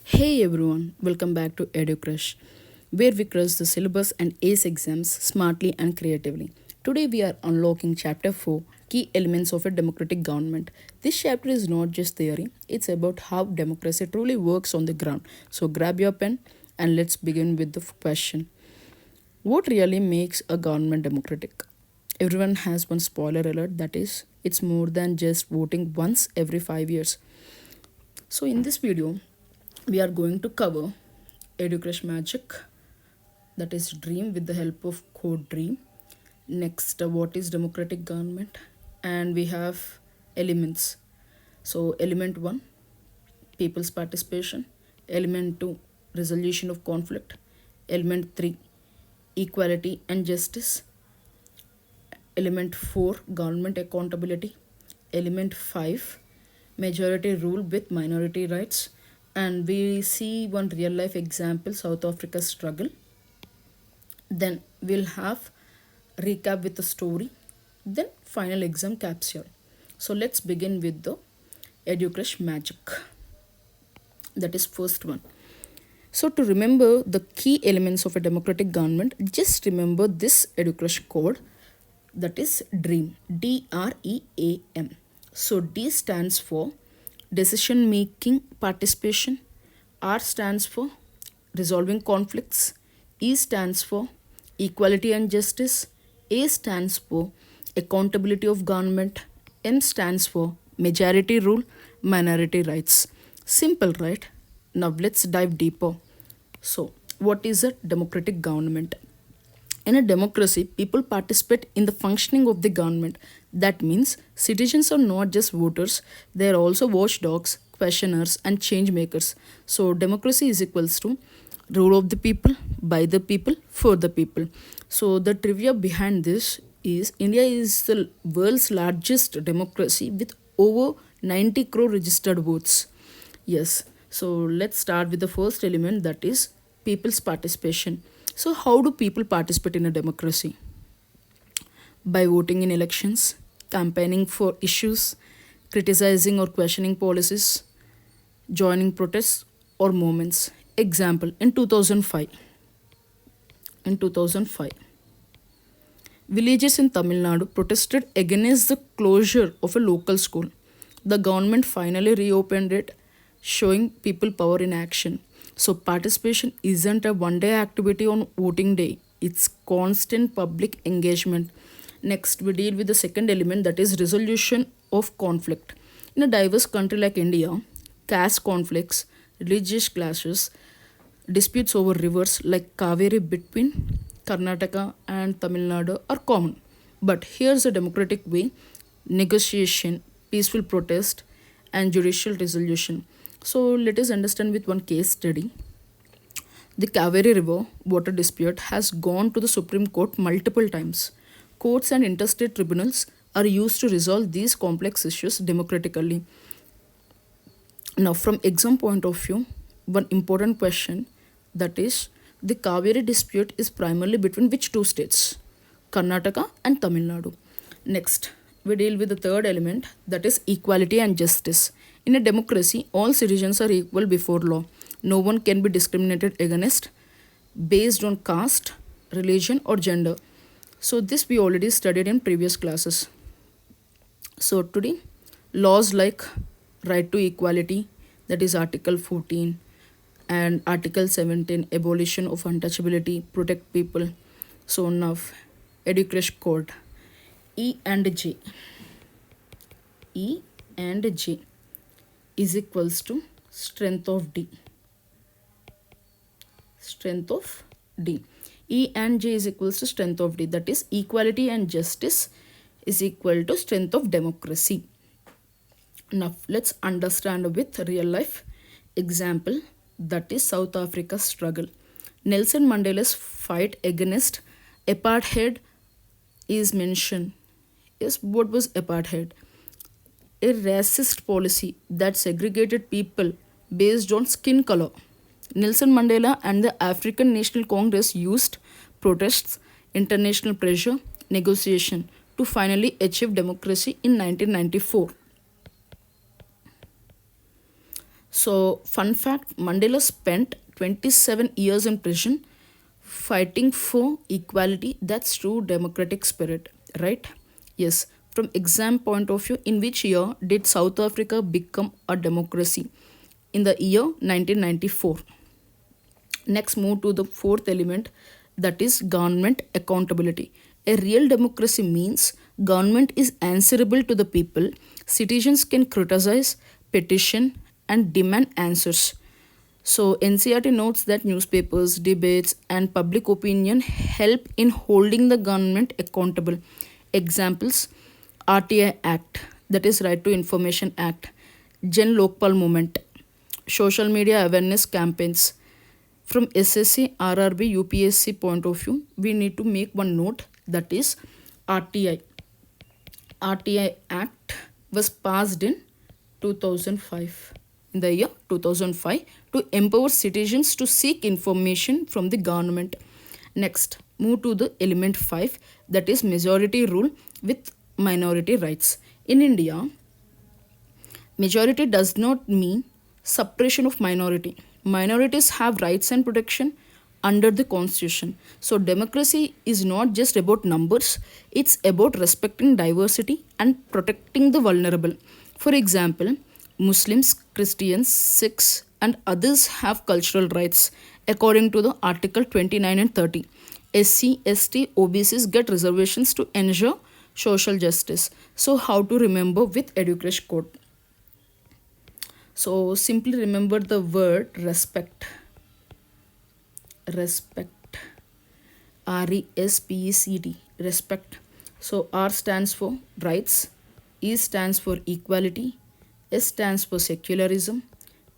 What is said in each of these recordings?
Hey everyone, welcome back to EduCrush, where we crush the syllabus and ace exams smartly and creatively. Today we are unlocking Chapter 4 Key Elements of a Democratic Government. This chapter is not just theory, it's about how democracy truly works on the ground. So grab your pen and let's begin with the question. What really makes a government democratic? Everyone has one spoiler alert, that is, it's more than just voting once every 5 years. So in this video, we are going to cover EduCrush Magic, that is Dream with the help of code Dream. Next, what is democratic government? And we have elements. So element 1, people's participation. Element 2, resolution of conflict. Element 3, equality and justice. Element 4, government accountability. Element 5, majority rule with minority rights. And we see one real life example, South Africa's struggle. Then we'll have recap with the story. Then final exam capsule. So let's begin with the EduCrush Magic. That is first one. So to remember the key elements of a democratic government, just remember this EduCrush code, that is DREAM, DREAM. So D stands for decision making participation, R stands for resolving conflicts, E stands for equality and justice, A stands for accountability of government, M stands for majority rule, minority rights. Simple, right? Now let's dive deeper. So, what is a democratic government? In a democracy, people participate in the functioning of the government. That means citizens are not just voters, they are also watchdogs, questioners, and change makers. So, democracy is equals to rule of the people, by the people, for the people. So, the trivia behind this is India is the world's largest democracy with over 90 crore registered votes. Yes, so let's start with the first element, that is people's participation. So, how do people participate in a democracy? By voting in elections, campaigning for issues, criticizing or questioning policies, joining protests or movements. Example, in 2005, villages in Tamil Nadu protested against the closure of a local school. The government finally reopened it, showing people power in action. So, participation isn't a one day activity on voting day, it's constant public engagement. Next, we deal with the second element, that is resolution of conflict. In a diverse country like India, caste conflicts, religious clashes, disputes over rivers like Kaveri between Karnataka and Tamil Nadu are common. But here's a democratic way: negotiation, peaceful protest, and judicial resolution. So let us understand with one case study. The Kaveri River water dispute has gone to the Supreme Court multiple times. Courts and interstate tribunals are used to resolve these complex issues democratically. Now, from exam point of view, one important question, that is the Kaveri dispute is primarily between which two states? Karnataka and Tamil Nadu. Next, we deal with the third element, that is equality and justice. In a democracy, all citizens are equal before law. No one can be discriminated against based on caste, religion, or gender. So, this we already studied in previous classes. So, today, laws like right to equality, that is Article 14, and Article 17, abolition of untouchability, protect people. So, now, EduCrush code E and J. E and J is equals to strength of D. Strength of D. E and J is equals to strength of D. That is equality and justice is equal to strength of democracy. Now let's understand with real life example, that is South Africa's struggle. Nelson Mandela's fight against apartheid is mentioned. Yes, what was apartheid? A racist policy that segregated people based on skin color. Nelson Mandela and the African National Congress used protests, international pressure, negotiation to finally achieve democracy in 1994. So fun fact, Mandela spent 27 years in prison fighting for equality. That's true democratic spirit, right? Yes. From exam point of view, in which year did South Africa become a democracy? In the year 1994. Next, move to the fourth element, that is government accountability. A real democracy means government is answerable to the people. Citizens can criticize, petition, and demand answers. So, NCERT notes that newspapers, debates, and public opinion help in holding the government accountable. Examples: RTI Act, that is Right to Information Act, Jan Lokpal Movement, social media awareness campaigns. From SSC, RRB, UPSC point of view, we need to make one note, that is RTI. RTI Act was passed in 2005, in the year 2005, to empower citizens to seek information from the government. Next, move to the element 5, that is majority rule with minority rights. In India, majority does not mean suppression of minority. Minorities have rights and protection under the constitution. So democracy is not just about numbers, it's about respecting diversity and protecting the vulnerable. For example, Muslims, Christians, Sikhs, and others have cultural rights according to the Article 29 and 30. SC, ST, OBCs get reservations to ensure social justice. So how to remember with EduCrush code? So simply remember the word respect. Respect. RESPECT. Respect. So R stands for rights, E stands for equality, S stands for secularism,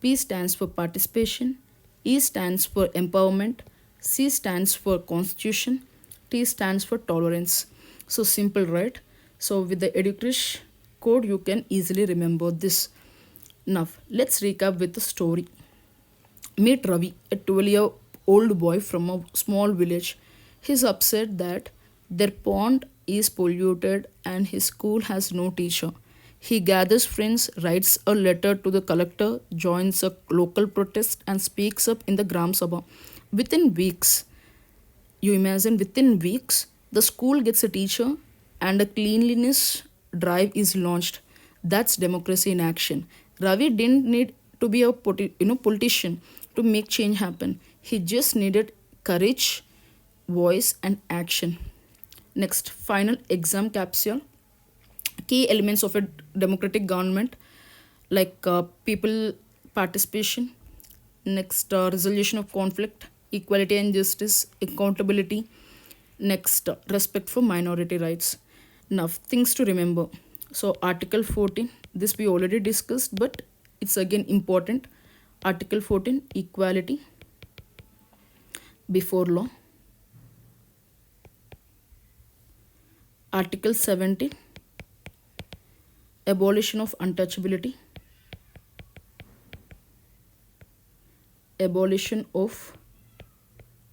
P stands for participation, E stands for empowerment, C stands for constitution, T stands for tolerance. So simple, right? So with the EduCrush code you can easily remember this. Now let's recap with the story. Meet Ravi, a 12-year-old boy from a small village. He's upset that their pond is polluted and his school has no teacher. He gathers friends, writes a letter to the collector, joins a local protest, and speaks up in the Gram Sabha. Within weeks, you imagine, within weeks, the school gets a teacher and a cleanliness drive is launched. That's democracy in action. Ravi didn't need to be a politician to make change happen. He just needed courage, voice, and action. Next, final exam capsule. Key elements of a democratic government, like people participation. Next, resolution of conflict, equality and justice, accountability. Next, respect for minority rights. Now, things to remember. So, Article 14, this we already discussed, but it's again important. Article 14, equality before law. Article 17, abolition of untouchability. Abolition of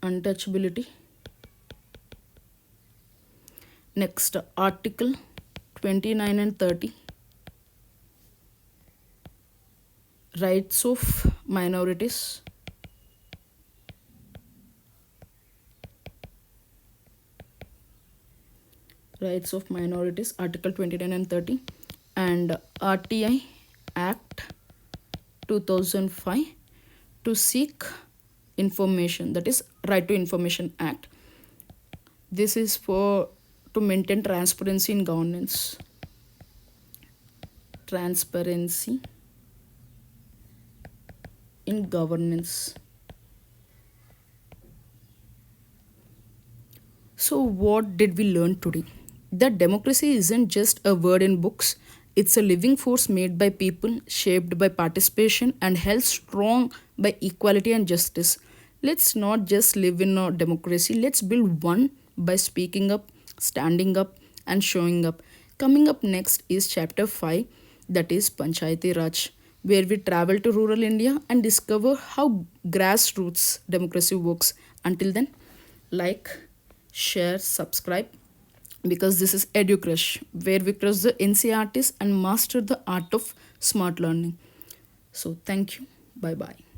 untouchability. Next, Article 29 and 30, rights of minorities. Rights of minorities, Article 29 and 30, and RTI Act 2005 to seek information, that is Right to Information Act. This is for to maintain transparency in governance. Transparency in governance. So what did we learn today? That democracy isn't just a word in books, it's a living force made by people, shaped by participation, and held strong by equality and justice. Let's not just live in a democracy, let's build one by speaking up, standing up, and showing up. Coming up next is chapter 5, that is Panchayati Raj, where we travel to rural India and discover how grassroots democracy works. Until then, like, share, subscribe, because this is EduCrush, where we cross the NCERTs and master the art of smart learning. So, thank you. Bye bye.